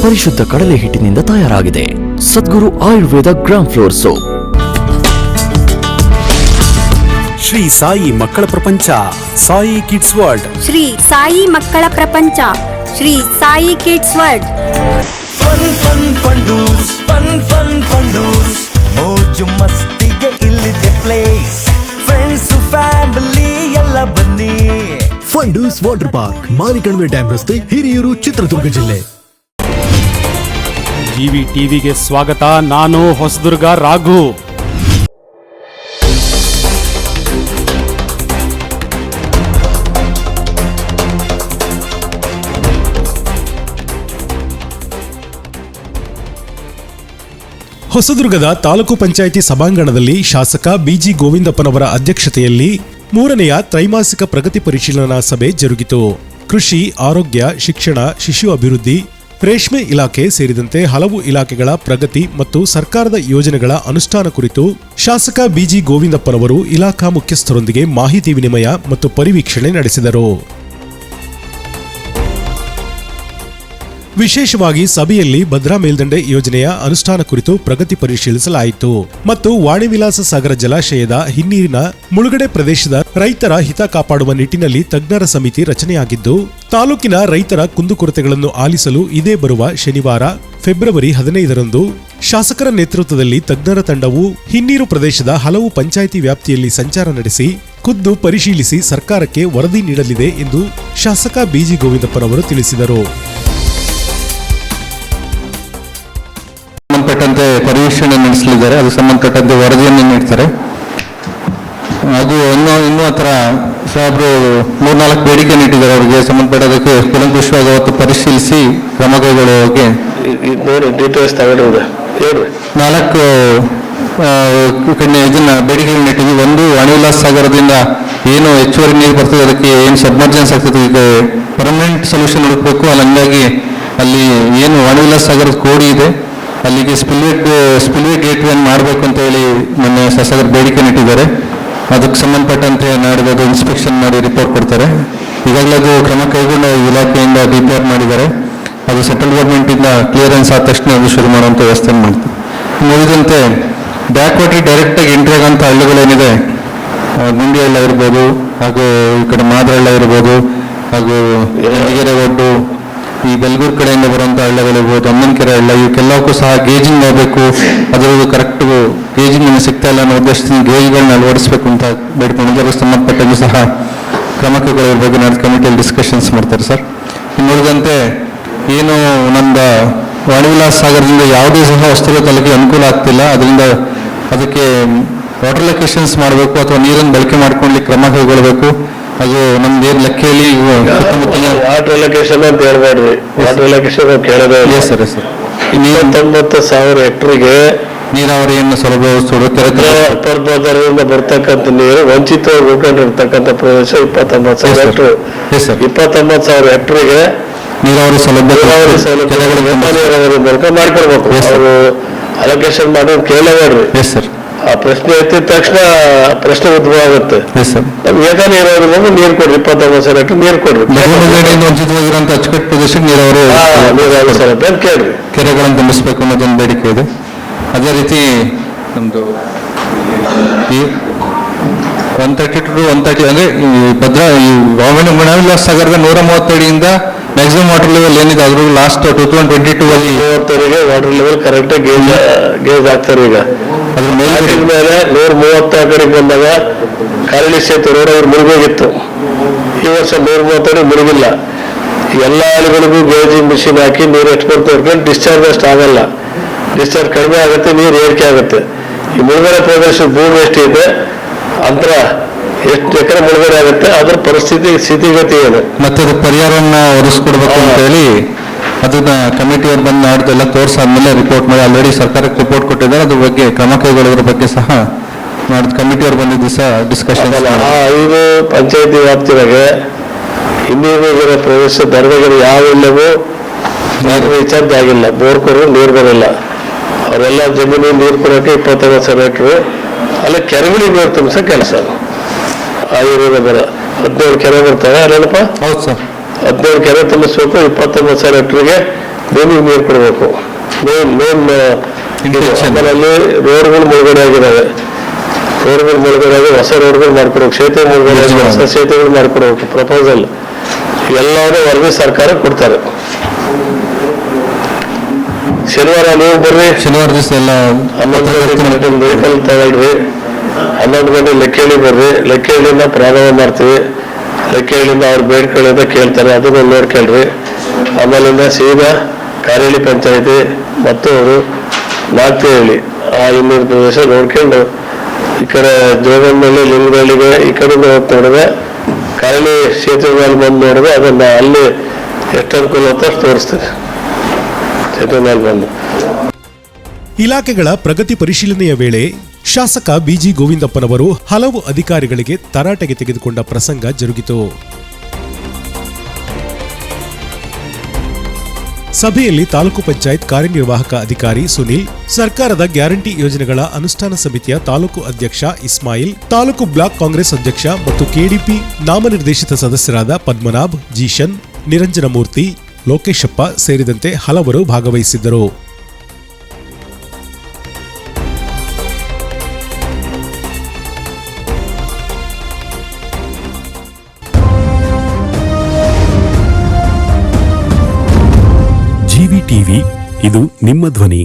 ಪರಿಶುದ್ಧ ಕಡಲೆ ಹಿಟ್ಟಿನಿಂದ ತಯಾರಾಗಿದೆ. Sadguru Ayurveda gram flour soap. Shri Sai ಮಕ್ಕಳ ಪ್ರಪಂಚ, ಸಾಯಿ ಕಿಡ್ಸ್ ವರ್ಲ್ಡ್. ಶ್ರೀ ಸಾಯಿ ಮಕ್ಕಳ ಪ್ರಪಂಚ, Shri Sai kids world. Fun fun Fundoos, fun fun Fundoos, ಮೋಜು ಮಸ್ತಿಗೆ ಇಲ್ಲಿದೆ ಪ್ಲೇಸ್. ಫ್ರೆಂಡ್ಸ್ ಫ್ಯಾಮಿಲಿ ಎಲ್ಲ ಬನ್ನಿ. Fundoos water park, Marikanive dam ರಸ್ತೆ, ಹಿರಿಯೂರು, ಚಿತ್ರದುರ್ಗ ಜಿಲ್ಲೆ. ಜಿವಿ ಟಿವಿಗೆ ಸ್ವಾಗತ. ನಾನು ಹೊಸದುರ್ಗ ರಾಘು. ಹೊಸದುರ್ಗದ ತಾಲೂಕು ಪಂಚಾಯಿತಿ ಸಭಾಂಗಣದಲ್ಲಿ ಶಾಸಕ ಬಿಜಿ ಗೋವಿಂದಪ್ಪನವರ ಅಧ್ಯಕ್ಷತೆಯಲ್ಲಿ 3ನೆಯ ತ್ರೈಮಾಸಿಕ ಪ್ರಗತಿ ಪರಿಶೀಲನಾ ಸಭೆ ಜರುಗಿತು. ಕೃಷಿ, ಆರೋಗ್ಯ, ಶಿಕ್ಷಣ, ಶಿಶು ಅಭಿವೃದ್ಧಿ, ರೇಷ್ಮೆ ಇಲಾಖೆ ಸೇರಿದಂತೆ ಹಲವು ಇಲಾಖೆಗಳ ಪ್ರಗತಿ ಮತ್ತು ಸರ್ಕಾರದ ಯೋಜನೆಗಳ ಅನುಷ್ಠಾನ ಕುರಿತು ಶಾಸಕ ಬಿಜಿ ಗೋವಿಂದಪ್ಪನವರು ಇಲಾಖಾ ಮುಖ್ಯಸ್ಥರೊಂದಿಗೆ ಮಾಹಿತಿ ವಿನಿಮಯ ಮತ್ತು ಪರಿವೀಕ್ಷಣೆ ನಡೆಸಿದರು. ವಿಶೇಷವಾಗಿ ಸಭೆಯಲ್ಲಿ ಭದ್ರಾ ಮೇಲ್ದಂಡೆ ಯೋಜನೆಯ ಅನುಷ್ಠಾನ ಕುರಿತು ಪ್ರಗತಿ ಪರಿಶೀಲಿಸಲಾಯಿತು ಮತ್ತು ವಾಣಿವಿಲಾಸ ಸಾಗರ ಜಲಾಶಯದ ಹಿನ್ನೀರಿನ ಮುಳುಗಡೆ ಪ್ರದೇಶದ ರೈತರ ಹಿತ ಕಾಪಾಡುವ ನಿಟ್ಟಿನಲ್ಲಿ ತಜ್ಞರ ಸಮಿತಿ ರಚನೆಯಾಗಿದ್ದು, ತಾಲೂಕಿನ ರೈತರ ಕುಂದುಕೊರತೆಗಳನ್ನು ಆಲಿಸಲು ಇದೇ ಬರುವ ಶನಿವಾರ ಫೆಬ್ರವರಿ 15ರಂದು ಶಾಸಕರ ನೇತೃತ್ವದಲ್ಲಿ ತಜ್ಞರ ತಂಡವು ಹಿನ್ನೀರು ಪ್ರದೇಶದ ಹಲವು ಪಂಚಾಯಿತಿ ವ್ಯಾಪ್ತಿಯಲ್ಲಿ ಸಂಚಾರ ನಡೆಸಿ ಖುದ್ದು ಪರಿಶೀಲಿಸಿ ಸರ್ಕಾರಕ್ಕೆ ವರದಿ ನೀಡಲಿದೆ ಎಂದು ಶಾಸಕ ಬಿಜಿ ಗೋವಿಂದಪ್ಪನವರು ತಿಳಿಸಿದರು. ಸಂಬಂಧಪಟ್ಟಂತೆ ಪರಿವೀಕ್ಷಣೆ ನಡೆಸಲಿದ್ದಾರೆ. ಅದು ಸಂಬಂಧಪಟ್ಟಂತೆ ವರದಿಯನ್ನು ನೀಡ್ತಾರೆ. ಅದು ಇನ್ನೂ ಹತ್ರ ಸಾಹೇಬರು 3-4 ಬೇಡಿಕೆ ನೀಡಿದ್ದಾರೆ. ಅವರಿಗೆ ಸಂಬಂಧಪಟ್ಟದಕ್ಕೆ ಕೂಲಂಕುಷವಾಗಿ ಅವತ್ತು ಪರಿಶೀಲಿಸಿ ಕ್ರಮ ಕೈಗೊಳ್ಳುವಕ್ಕೆ 4 ಇದನ್ನ ಬೇಡಿಕೆಗಳನ್ನ ಇಟ್ಟಿದ್ವಿ. ಒಂದು, ವಾಣಿವಿಲಾಸ ಸಾಗರದಿಂದ ಏನು ಹೆಚ್ಚುವರಿ ನೀರು ಬರ್ತದೆ, ಅದಕ್ಕೆ ಏನು ಸಬ್ಮರ್ಜೆನ್ಸ್ ಆಗ್ತದೆ, ಈಗ ಪರ್ಮನೆಂಟ್ ಸೊಲ್ಯೂಷನ್ ಹುಡುಕಬೇಕು. ಹಂಗಾಗಿ ಅಲ್ಲಿ ಏನು ವಾಣಿವಿಲಾಸ ಸಾಗರದ ಕೋಡಿ ಇದೆ, ಅಲ್ಲಿಗೆ ಸ್ಪಿಲ್ವೇ ಗೇಟ್ ವೇನ್ ಮಾಡಬೇಕು ಅಂತ ಹೇಳಿ ಮೊನ್ನೆ ಶಾಸಕರು ಬೇಡಿಕೆ ಇಟ್ಟಿದ್ದಾರೆ. ಅದಕ್ಕೆ ಸಂಬಂಧಪಟ್ಟಂತೆ ನಾಡಿದ್ದು ಇನ್ಸ್ಪೆಕ್ಷನ್ ಮಾಡಿ ರಿಪೋರ್ಟ್ ಕೊಡ್ತಾರೆ. ಈಗಾಗಲೇ ಅದು ಕ್ರಮ ಕೈಗೊಂಡು ಇಲಾಖೆಯಿಂದ ಡಿಪ್ಲೇರ್ ಮಾಡಿದ್ದಾರೆ. ಅದು ಸೆಂಟ್ರಲ್ ಗೌರ್ಮೆಂಟಿಂದ ಕ್ಲಿಯರೆನ್ಸ್ ಆದ ತಕ್ಷಣ ಅದು ಶುರು ಮಾಡುವಂಥ ವ್ಯವಸ್ಥೆ ಮಾಡ್ತಾರೆ. ಮುಗಿದಂತೆ ಬ್ಯಾಕ್ ವಾಟರ್ ಡೈರೆಕ್ಟಾಗಿ ಎಂಟ್ರಿ ಆಗೋಂಥ ಹಳ್ಳಿಗಳೇನಿದೆ, ಗುಂಡಿ ಹಳ್ಳ ಇರ್ಬೋದು, ಹಾಗೂ ಈ ಕಡೆ ಮಾದರಹಳ್ಳ ಇರ್ಬೋದು, ಹಾಗೂ ಯಲಗೆರೆ ಒಡ್ಡು, ಈ ಬೆಲ್ಗೂರು ಕಡೆಯಿಂದ ಬರುವಂಥ ಹಳ್ಳಗಳಿರ್ಬೋದು, ಅಮ್ಮನಕೆರೆ ಹಳ್ಳ, ಇವಕ್ಕೆಲ್ಲಕ್ಕೂ ಸಹ ಗೇಜಿಂಗ್ ಮಾಡಬೇಕು. ಅದರದ್ದು ಕರೆಕ್ಟ್ ಗೇಜಿಂಗ್ ಸಿಗ್ತಾ ಇಲ್ಲ ಅನ್ನೋ ಉದ್ದೇಶದಿಂದ ಗೇಜ್ಗಳನ್ನ ಅಳವಡಿಸಬೇಕು ಅಂತ ಬೇಡ್ಕೊಂಡು ಅದಕ್ಕೆ ಸಂಬಂಧಪಟ್ಟಂಗೆ ಸಹ ಕ್ರಮ ಕೈಗೊಳ್ಳುವ ಬಗ್ಗೆ ನಡೆದ ಕಮಿಟಿಯಲ್ಲಿ ಡಿಸ್ಕಷನ್ಸ್ ಮಾಡ್ತಾರೆ ಸರ್. ಇನ್ನುಳಿದಂತೆ ಏನು ನಮ್ಮದು ವಾಣಿವಿಲಾಸ ಸಾಗರದಿಂದ ಯಾವುದೇ ಸಹ ವಸ್ತುಗಳ ತಲೆಗೆ ಅನುಕೂಲ ಆಗ್ತಿಲ್ಲ. ಅದರಿಂದ ಅದಕ್ಕೆ ವಾಟರ್ ಲೊಕೇಶನ್ಸ್ ಮಾಡಬೇಕು ಅಥವಾ ನೀರನ್ನು ಬಳಕೆ ಮಾಡ್ಕೊಳ್ಳಿಕ್ಕೆ ಕ್ರಮ ಕೈಗೊಳ್ಳಬೇಕು. ಅದು ನಮ್ದು ಏನು ಲೆಕ್ಕೆಯಲ್ಲಿ ವಾಟರ್ ಲೊಕೇಶನ್ ಅಂತ ಹೇಳ್ಬೇಡ್ರಿ. ವಾಟರ್ ಲೊಕೇಶನ್ ಕೇಳೋದೇ ಇಲ್ಲ ಸರ್. 29,000 ಹೆಕ್ಟರ್ಗೆ ನೀರಾವರಿಯನ್ನು ಸೌಲಭ್ಯ ಅಪರ್ಬದರಿಂದ ಬರ್ತಕ್ಕಂಥ ನೀರು ವಂಚಿತವಾಗಿ ಉಳ್ಕೊಂಡಿರ್ತಕ್ಕಂಥ ಪ್ರದೇಶ 29,000 ಹೆಕ್ಟರ್. 29,000 ಹೆಕ್ಟರ್ಗೆ ನೀರಾವರಿ ಸೌಲಭ್ಯ ಮೂಲಕ ಮಾಡ್ಕೊಳ್ಬೇಕು. ಅವರು ಅಲೋಕೇಶನ್ ಮಾಡೋದು ಕೇಳಬೇಡ್ರಿ. Yes sir. ಆ ಪ್ರಶ್ನೆ ಎತ್ತಿದ ತಕ್ಷಣ ಪ್ರಶ್ನೆ ಉದ್ಭವ ಆಗುತ್ತೆ. ಏಕ ನೀರಾವರಿ ನೀರು ಕೊಡ್ರಿ, 29,000 ಹೆಕ್ಟರ್ ನೀರು ಕೊಡ್ರಿ. ವಂಚಿತವಾಗಿರುವಂತ ಅಚ್ಚುಕಟ್ಟು ಪ್ರದೇಶಕ್ಕೆ ನೀರಾವರಿ ಸೌಲಭ್ಯ ಕೇಳ್ರಿ. ಕೆರೆಗಳನ್ನು ತುಂಬಿಸಬೇಕು ಅನ್ನೋದೊಂದು ಬೇಡಿಕೆ ಇದೆ. ಅದೇ ರೀತಿ ನಮ್ದು 132 to 130 ಅಂದ್ರೆ ಭದ್ರಾ ಈ ವಾಣಿವಿಲಾಸ ಸಾಗರದ 130 ಅಡಿಯಿಂದ ಮ್ಯಾಕ್ಸಿಮಮ್ ವಾಟರ್ ಲೆವೆಲ್ ಏನಿದೆ ಅದ್ರ ಲಾಸ್ಟ್ 2022 ಅಲ್ಲಿ 30 ವಾಟರ್ ಲೆವೆಲ್ ಕರೆಕ್ಟ್ ಗೇಜ್ ಆಗ್ತಾರೆ. ಈಗ ಅದ್ರ ಮೇಲೆ 130 ಕಡೆಗೆ ಬಂದಾಗ ಕಾರಳಿ ಸೇತು ರೋಡ್ ಅವ್ರು ಮುಳುಗೋಗಿತ್ತು. ಈ ವರ್ಷ 130 ಅಡಿ ಮುಳುಗಿಲ್ಲ. ಎಲ್ಲ ಹಳ್ಳಿಗಳಿಗೂ ಗೇಜಿಂಗ್ ಮಿಷಿನ್ ಹಾಕಿ ನೀರು ಎಷ್ಟು ಬರ್ತಾ ಡಿಸ್ಚಾರ್ಜ್ ಅಷ್ಟು ಆಗಲ್ಲ. ಡಿಸ್ಚಾರ್ಜ್ ಕಡಿಮೆ ಆಗುತ್ತೆ, ನೀರು ಏರಿಕೆ ಆಗುತ್ತೆ. ಈ ಮುಳುಗಡೆ ಪ್ರದೇಶ ಭೂಮಿ ಎಷ್ಟಿದೆ, ಅಂತರ ಎಷ್ಟು ಎಕರೆ ಮುಳುಗಡೆ ಆಗುತ್ತೆ, ಅದರ ಸ್ಥಿತಿಗತಿ ಏನು, ಮತ್ತೆ ಅದು ಪರಿಹಾರವನ್ನು ಒದಗಿಸ್ಕೊಡ್ಬೇಕು ಅಂತ ಹೇಳಿ ಅದನ್ನ ಕಮಿಟಿಯವ್ರು ಬಂದು ನಾಡ್ದೆಲ್ಲ ತೋರಿಸಾದ್ಮೇಲೆ ರಿಪೋರ್ಟ್ ಮಾಡಿ ಆಲ್ರೆಡಿ ಸರ್ಕಾರಕ್ಕೆ ರಿಪೋರ್ಟ್ ಕೊಟ್ಟಿದ್ದಾರೆ. ಅದ್ರ ಬಗ್ಗೆ ಕ್ರಮ ಕೈಗೊಳ್ಳೋದ್ರ ಬಗ್ಗೆ ಸಹ ನಾಡ್ದು ಕಮಿಟಿಯವ್ರು ಬಂದಿದ್ದು ಸಹ ಡಿಸ್ಕಷನ್. 5 ಪಂಚಾಯತಿ ವ್ಯಾಪ್ತಿಯಾಗೆ ಇನ್ನೀರು ಪ್ರದೇಶ ದರ್ಗಗಳು ಯಾವ ಇಲ್ಲವೂ ರೀಚಾರ್ಜ್ ಆಗಿಲ್ಲ. ಬೋರ್ ಕೊಡೋ ನೀರು ಬರಲ್ಲ. ಅವರೆಲ್ಲ ಜಮೀನಿಗೆ ನೀರು ಕೊಡೋಕೆ 29,000 ಹೆಕ್ಟರ್. ಅಲ್ಲಿ ಕೆರೆಗಳಿಗೆ ನೀರು ತುಂಬಿಸೋ ಕೆಲಸ ಆಗಿರೋದು ಬರ 17 ಕೆರೆ ಬರ್ತವೆ ಅಲ್ಲೇನಪ್ಪ. ಹೌದು ಸರ್. 17 ಕೆರೆ ತುಂಬಿಸ್ಬೇಕು. 29,000 ಹೆಕ್ಟರ್ಗೆ ಭೂಮಿಗೆ ನೀರು ಕೊಡಬೇಕು. ಆಮೇಲೆ ಅಲ್ಲಿ ರೋಡ್ಗಳು ಮುಳುಗಡೆ ಆಗಿದ್ದಾವೆ, ರೋಡ್ಗಳು ಮುಳುಗಡೆ ಆಗಿ ಹೊಸ ರೋಡ್ಗಳು ಮಾಡ್ಕೊಡ್ಬೇಕು, ಸೇತುವೆ ಮುಳುಗಡೆ ಆಗಿ ಹೊಸ ಸೇತುವೆಗಳು ಮಾಡ್ಕೊಡ್ಬೇಕು. ಪ್ರಪೋಸಲ್ ಎಲ್ಲರೂ ವರದಿ ಸರ್ಕಾರ ಕೊಡ್ತಾರೆ. ಶನಿವಾರ ನೀವು ಬರ್ರಿ, ಶನಿವಾರ ದಿವಸ ಎಲ್ಲ 11 ಗಂಟೆ ವೆಹಿಕಲ್ ತಗೊಳ್ರಿ, 11 ಗಂಟೆ ಲೆಕ್ಕೇಳಿ ಬರ್ರಿ. ಲೆಕ್ಕೇಳಿಯಿಂದ ಪ್ರಾರಂಭ ಮಾಡ್ತೀವಿ. ಲೆಕ್ಕೇಳಿಯಿಂದ ಅವ್ರ ಬೇಡ್ಕೊಳ್ಳೋದ ಕೇಳ್ತಾರೆ, ಅದನ್ನ ನೋಡ್ಕೊಳ್ರಿ. ಆಮೇಲಿಂದ ಸೀದಾ ಕಾರೇಳಿ ಪಂಚಾಯತಿ ಮತ್ತು ಅವರು ನಾಗ್ತಿಹಳ್ಳಿ ಆ ಇನ್ನೂರು ಪ್ರದೇಶ ನೋಡ್ಕೊಂಡು ಈ ಕಡೆ ಜೋಗಂಬಳ್ಳಿ ಲಿಂಗಗಳಿಗೆ ಈ ಕಡೆ ನೋಡಿದ್ರೆ ಕಾರೇಳಿ ಸೇತುವೆ ಮೇಲೆ ಬಂದು ನೋಡಿದ್ರೆ ಅದನ್ನ ಅಲ್ಲಿ ಎಷ್ಟು ಅನುಕೂಲ ಅಂತ ತೋರಿಸ್ತೀವಿ. ಸೇತುವೆ ಮೇಲೆ ಬಂದು ಇಲಾಖೆಗಳ ಪ್ರಗತಿ ಪರಿಶೀಲನೆಯ ವೇಳೆ ಶಾಸಕ ಬಿಜಿ ಗೋವಿಂದಪ್ಪನವರು ಹಲವು ಅಧಿಕಾರಿಗಳಿಗೆ ತರಾಟೆಗೆ ತೆಗೆದುಕೊಂಡ ಪ್ರಸಂಗ ಜರುಗಿತು. ಸಭೆಯಲ್ಲಿ ತಾಲೂಕು ಪಂಚಾಯತ್ ಕಾರ್ಯನಿರ್ವಾಹಕ ಅಧಿಕಾರಿ ಸುನಿಲ್, ಸರ್ಕಾರದ ಗ್ಯಾರಂಟಿ ಯೋಜನೆಗಳ ಅನುಷ್ಠಾನ ಸಮಿತಿಯ ತಾಲೂಕು ಅಧ್ಯಕ್ಷ ಇಸ್ಮಾಯಿಲ್, ತಾಲೂಕು ಬ್ಲಾಕ್ ಕಾಂಗ್ರೆಸ್ ಅಧ್ಯಕ್ಷ ಮತ್ತು ಕೆಡಿಪಿ ನಾಮನಿರ್ದೇಶಿತ ಸದಸ್ಯರಾದ ಪದ್ಮನಾಭ್, ಜೀಶನ್, ನಿರಂಜನಮೂರ್ತಿ, ಲೋಕೇಶಪ್ಪ ಸೇರಿದಂತೆ ಹಲವರು ಭಾಗವಹಿಸಿದ್ದರು. ಜಿವಿ ಟಿವಿ, ಇದು ನಿಮ್ಮ ಧ್ವನಿ.